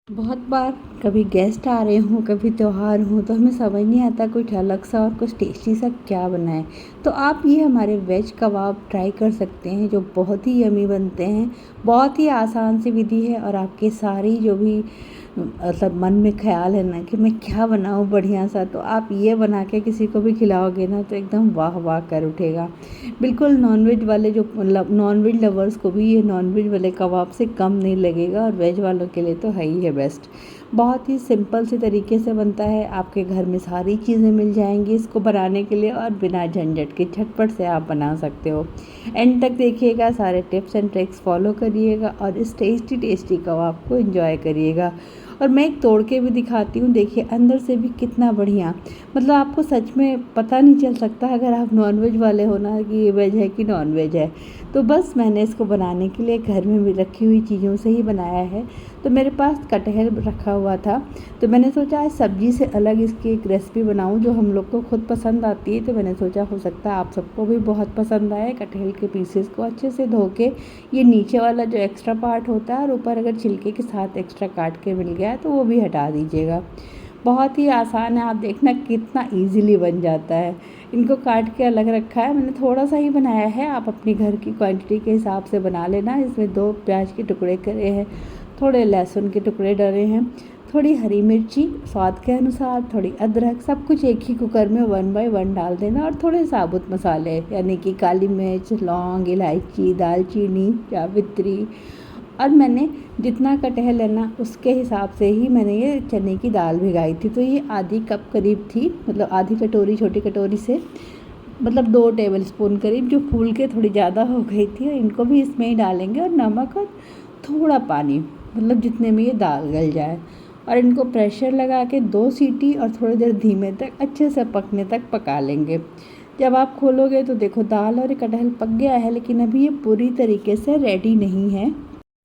बहुत बार कभी गेस्ट आ रहे हों, कभी त्योहार हो तो हमें समझ नहीं आता कुछ अलग सा और कुछ टेस्टी सा क्या बनाएं। तो आप ये हमारे वेज कबाब ट्राई कर सकते हैं जो बहुत ही यमी बनते हैं। बहुत ही आसान सी विधि है और आपके सारी जो भी मतलब मन में ख्याल है ना कि मैं क्या बनाऊं बढ़िया सा, तो आप ये बना के किसी को भी खिलाओगे ना तो एकदम वाह वाह कर उठेगा। बिल्कुल नॉनवेज वाले जो नॉनवेज लवर्स को भी ये नॉनवेज वाले कबाब से कम नहीं लगेगा और वेज वालों के लिए तो है ही है बेस्ट। बहुत ही सिंपल से तरीके से बनता है, आपके घर में सारी चीज़ें मिल जाएंगी इसको बनाने के लिए और बिना झंझट के झटपट से आप बना सकते हो। एंड तक देखिएगा, सारे टिप्स एंड ट्रिक्स फॉलो करिएगा और इस टेस्टी टेस्टी कबाब को एंजॉय करिएगा। और मैं एक तोड़ के भी दिखाती हूँ, देखिए अंदर से भी कितना बढ़िया, मतलब आपको सच में पता नहीं चल सकता अगर आप नॉनवेज वाले हो ना कि ये वेज है कि नॉनवेज है। तो बस मैंने इसको बनाने के लिए घर में भी रखी हुई चीज़ों से ही बनाया है। तो मेरे पास कटहल रखा हुआ था, तो मैंने सोचा आज सब्ज़ी से अलग इसकी एक रेसिपी बनाऊं जो हम लोग को खुद पसंद आती है। तो मैंने सोचा हो सकता है आप सबको भी बहुत पसंद आए। कटहल के पीसेस को अच्छे से धो के, ये नीचे वाला जो एक्स्ट्रा पार्ट होता है और ऊपर अगर छिलके के साथ एक्स्ट्रा काट के मिल गया है तो वो भी हटा दीजिएगा। बहुत ही आसान है, आप देखना कितना इजीली बन जाता है। इनको काट के अलग रखा है, मैंने थोड़ा सा ही बनाया है, आप अपनी घर की क्वांटिटी के हिसाब से बना लेना। इसमें 2 प्याज के टुकड़े करे हैं, थोड़े लहसुन के टुकड़े डले हैं, थोड़ी हरी मिर्ची स्वाद के अनुसार, थोड़ी अदरक, सब कुछ एक ही कुकर में 1 बाय 1 डाल देना और थोड़े साबुत मसाले यानी कि काली मिर्च, लौंग, इलायची, दालचीनी, जावित्री। और मैंने जितना कटहल है ना उसके हिसाब से ही मैंने ये चने की दाल भिगाई थी। तो ये आधी कप करीब थी, मतलब आधी कटोरी, छोटी कटोरी से मतलब 2 टेबलस्पून करीब, जो फूल के थोड़ी ज़्यादा हो गई थी। और इनको भी इसमें ही डालेंगे और नमक और थोड़ा पानी, मतलब जितने में ये दाल गल जाए। और इनको प्रेशर लगा के 2 सीटी और थोड़ी देर धीमे तक अच्छे से पकने तक पका लेंगे। जब आप खोलोगे तो देखो दाल और कटहल पक गया है, लेकिन अभी ये पूरी तरीके से रेडी नहीं है।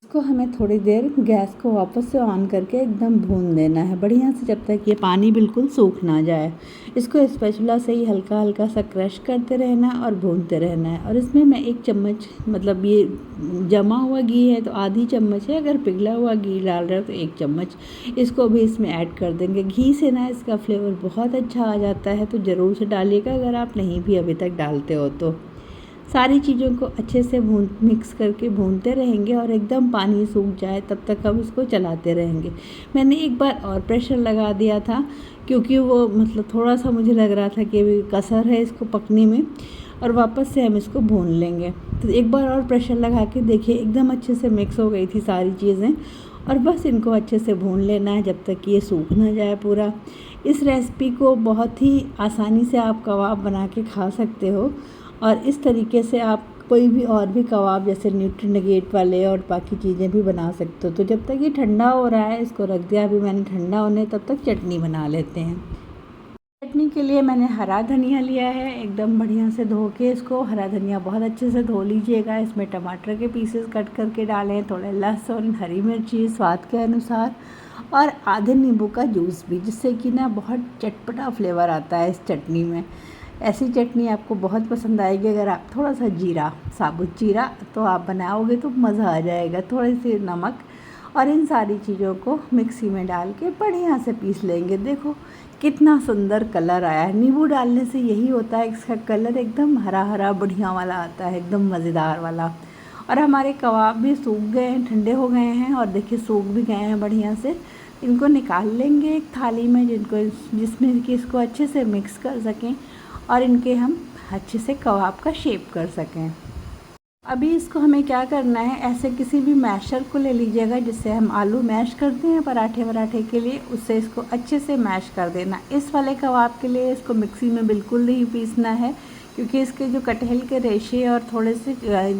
इसको हमें थोड़ी देर गैस को वापस से ऑन करके एकदम भून देना है बढ़िया से, जब तक ये पानी बिल्कुल सूख ना जाए। इसको स्पैचुला से ही हल्का हल्का सा क्रश करते रहना और भूनते रहना है। और इसमें मैं 1 चम्मच, मतलब ये जमा हुआ घी है तो आधी चम्मच है, अगर पिघला हुआ घी डाल रहे हो तो 1 चम्मच इसको भी इसमें ऐड कर देंगे। घी से ना इसका फ्लेवर बहुत अच्छा आ जाता है, तो ज़रूर से डालिएगा अगर आप नहीं भी अभी तक डालते हो तो। सारी चीज़ों को अच्छे से मिक्स करके भूनते रहेंगे और एकदम पानी सूख जाए तब तक हम इसको चलाते रहेंगे। मैंने एक बार और प्रेशर लगा दिया था क्योंकि वो मतलब थोड़ा सा मुझे लग रहा था कि अभी कसर है इसको पकने में, और वापस से हम इसको भून लेंगे। तो एक बार और प्रेशर लगा के देखिए एकदम अच्छे से मिक्स हो गई थी सारी चीज़ें। और बस इनको अच्छे से भून लेना है जब तक ये सूख ना जाए पूरा। इस रेसिपी को बहुत ही आसानी से आप कबाब बना के खा सकते हो और इस तरीके से आप कोई भी और भी कबाब जैसे न्यूट्रीनगेट वाले और बाकी चीज़ें भी बना सकते हो। तो जब तक ये ठंडा हो रहा है इसको रख दिया अभी मैंने ठंडा होने, तब तक चटनी बना लेते हैं। चटनी के लिए मैंने हरा धनिया लिया है, एकदम बढ़िया से धो के इसको, हरा धनिया बहुत अच्छे से धो लीजिएगा। इसमें टमाटर के पीसेस कट करके डालें, थोड़े लहसुन, हरी मिर्ची स्वाद के अनुसार और आधे नींबू का जूस भी, जिससे कि ना बहुत चटपटा फ्लेवर आता है इस चटनी में। ऐसी चटनी आपको बहुत पसंद आएगी अगर आप थोड़ा सा जीरा, साबुत जीरा तो आप बनाओगे तो मज़ा आ जाएगा। थोड़ी सी नमक और इन सारी चीज़ों को मिक्सी में डाल के बढ़िया से पीस लेंगे। देखो कितना सुंदर कलर आया है, नींबू डालने से यही होता है, इसका कलर एकदम हरा हरा बढ़िया वाला आता है, एकदम मज़ेदार वाला। और हमारे कबाब भी सूख गए हैं, ठंडे हो गए हैं और देखिए सूख भी गए हैं बढ़िया से। इनको निकाल लेंगे एक थाली में जिसमें कि इसको अच्छे से मिक्स कर सकें और इनके हम अच्छे से कबाब का शेप कर सकें। अभी इसको हमें क्या करना है, ऐसे किसी भी मैशर को ले लीजिएगा जिससे हम आलू मैश करते हैं पराठे वराठे के लिए, उससे इसको अच्छे से मैश कर देना। इस वाले कबाब के लिए इसको मिक्सी में बिल्कुल नहीं पीसना है क्योंकि इसके जो कटहल के रेशे और थोड़े से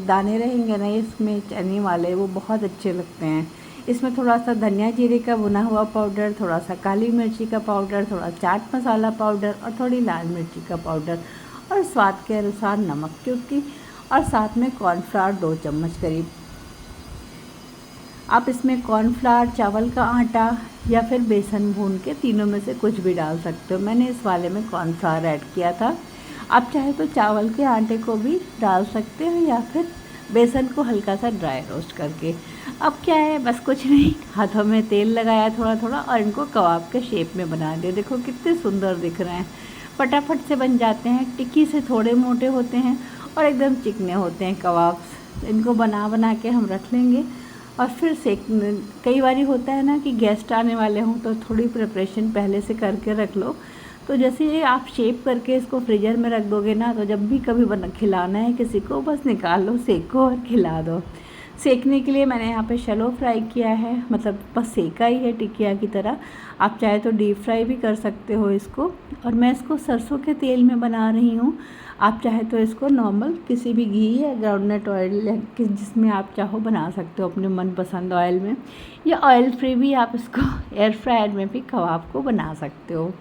दाने रहेंगे ना इसमें चने वाले, वो बहुत अच्छे लगते हैं। इसमें थोड़ा सा धनिया जीरे का भुना हुआ पाउडर, थोड़ा सा काली मिर्ची का पाउडर, थोड़ा चाट मसाला पाउडर और थोड़ी लाल मिर्ची का पाउडर और स्वाद के अनुसार नमक, क्योंकि और साथ में कॉर्नफ्लावर 2 चम्मच करीब। आप इसमें कॉर्नफ्लावर, चावल का आटा या फिर बेसन भून के तीनों में से कुछ भी डाल सकते हो। मैंने इस वाले में कॉर्नफ्लावर ऐड किया था। आप चाहे तो चावल के आटे को भी डाल सकते हो या फिर बेसन को हल्का सा ड्राई रोस्ट करके। अब क्या है, बस कुछ नहीं, हाथों में तेल लगाया थोड़ा थोड़ा और इनको कबाब के शेप में बना दिया। देखो कितने सुंदर दिख रहे हैं, फटाफट से बन जाते हैं। टिक्की से थोड़े मोटे होते हैं और एकदम चिकने होते हैं कबाब्स। इनको बना के हम रख लेंगे और फिर सेक। कई बार होता है ना कि गेस्ट आने वाले हों तो थोड़ी प्रिपरेशन पहले से करके रख लो, तो जैसे ये आप शेप करके इसको फ्रीजर में रख दोगे ना, तो जब भी कभी खिलाना है किसी को, बस निकाल लो, सेको और खिला दो। सेकने के लिए मैंने यहाँ पे शैलो फ्राई किया है, मतलब बस सेका ही है टिकिया की तरह। आप चाहे तो डीप फ्राई भी कर सकते हो इसको। और मैं इसको सरसों के तेल में बना रही हूँ। आप चाहे तो इसको नॉर्मल किसी भी घी या ग्राउंडनट ऑयल या जिसमें आप चाहो बना सकते हो अपने मनपसंद ऑयल में, या ऑयल फ्री भी आप इसको एयर फ्रायर में भी कबाब को बना सकते हो।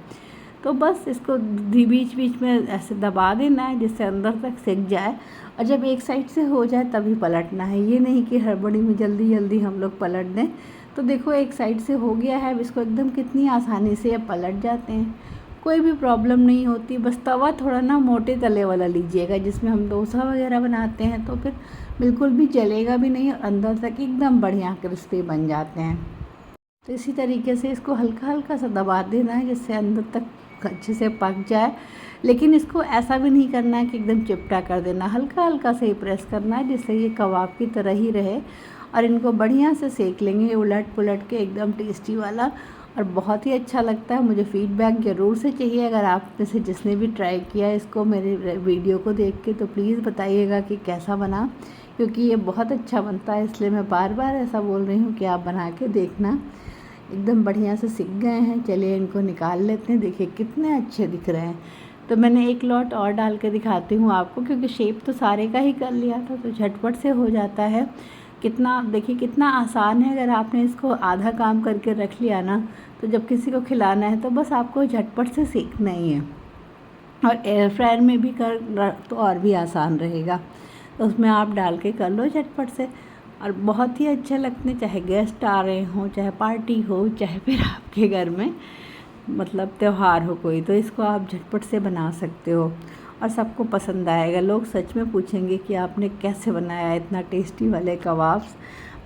तो बस इसको बीच बीच में ऐसे दबा देना है जिससे अंदर तक सिक जाए, और जब एक साइड से हो जाए तभी पलटना है। ये नहीं कि हड़बड़ी में जल्दी जल्दी हम लोग पलट दें। तो देखो एक साइड से हो गया है, अब इसको एकदम कितनी आसानी से अब पलट जाते हैं, कोई भी प्रॉब्लम नहीं होती। बस तवा थोड़ा ना मोटे तले वाला लीजिएगा, जिसमें हम डोसा वगैरह बनाते हैं, तो फिर बिल्कुल भी जलेगा भी नहीं और अंदर तक एकदम बढ़िया क्रिस्पी बन जाते हैं। तो इसी तरीके से इसको हल्का हल्का सा दबा देना है जिससे अंदर तक अच्छे से पक जाए। लेकिन इसको ऐसा भी नहीं करना है कि एकदम चिपटा कर देना, हल्का हल्का से ही प्रेस करना है जिससे ये कबाब की तरह ही रहे। और इनको बढ़िया से सेक लेंगे उलट पुलट के, एकदम टेस्टी वाला, और बहुत ही अच्छा लगता है। मुझे फ़ीडबैक ज़रूर से चाहिए। अगर आप में से जिसने भी ट्राई किया इसको मेरे वीडियो को देख के, तो प्लीज़ बताइएगा कि कैसा बना, क्योंकि ये बहुत अच्छा बनता है, इसलिए मैं बार बार ऐसा बोल रही हूँ कि आप बना के देखना। एकदम बढ़िया से सिक गए हैं। चलिए इनको निकाल लेते हैं। देखिए कितने अच्छे दिख रहे हैं। तो मैंने एक लॉट और डाल के दिखाती हूँ आपको, क्योंकि शेप तो सारे का ही कर लिया था, तो झटपट से हो जाता है। कितना देखिए कितना आसान है। अगर आपने इसको आधा काम करके रख लिया ना, तो जब किसी को खिलाना है तो बस आपको झटपट से सीखना ही है। और एयर फ्रायर में भी कर तो और भी आसान रहेगा, तो उसमें आप डाल के कर लो झटपट से, और बहुत ही अच्छे लगते हैं। चाहे गेस्ट आ रहे हों, चाहे पार्टी हो, चाहे फिर आपके घर में मतलब त्यौहार हो कोई, तो इसको आप झटपट से बना सकते हो और सबको पसंद आएगा। लोग सच में पूछेंगे कि आपने कैसे बनाया इतना टेस्टी वाले कबाब्स।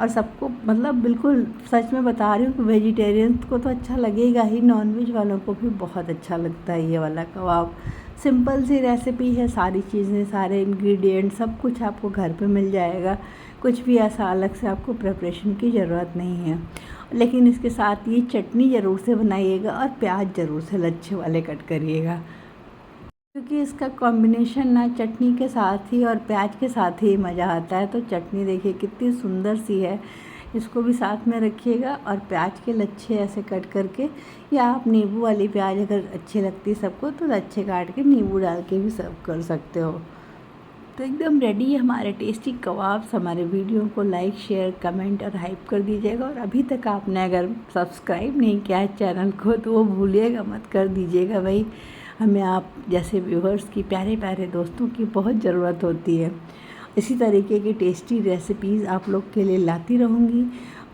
और सबको मतलब बिल्कुल सच में बता रही हूँ कि वेजिटेरियंस को तो अच्छा लगेगा ही, नॉनवेज वालों को भी बहुत अच्छा लगता है ये वाला कबाब। सिंपल सी रेसिपी है, सारी चीज़ें, सारे इंग्रेडिएंट, सब कुछ आपको घर पे मिल जाएगा। कुछ भी ऐसा अलग से आपको प्रिपरेशन की ज़रूरत नहीं है। लेकिन इसके साथ ये चटनी ज़रूर से बनाइएगा और प्याज ज़रूर से लच्छे वाले कट करिएगा, क्योंकि इसका कॉम्बिनेशन ना चटनी के साथ ही और प्याज के साथ ही मज़ा आता है। तो चटनी देखिए कितनी सुंदर सी है, इसको भी साथ में रखिएगा। और प्याज के लच्छे ऐसे कट करके, या आप नींबू वाली प्याज अगर अच्छी लगती है सबको, तो लच्छे काट के नींबू डाल के भी सर्व कर सकते हो। तो एकदम रेडी है हमारे टेस्टी कबाब्स। हमारे वीडियो को लाइक, शेयर, कमेंट और हाइप कर दीजिएगा। और अभी तक आपने अगर सब्सक्राइब नहीं किया है चैनल को, तो वो भूलिएगा मत, कर दीजिएगा भाई। हमें आप जैसे व्यूअर्स की, प्यारे प्यारे दोस्तों की बहुत ज़रूरत होती है। इसी तरीके की टेस्टी रेसिपीज़ आप लोग के लिए लाती रहूँगी।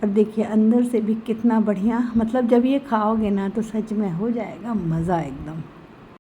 और देखिए अंदर से भी कितना बढ़िया, मतलब जब ये खाओगे ना तो सच में हो जाएगा मज़ा एकदम।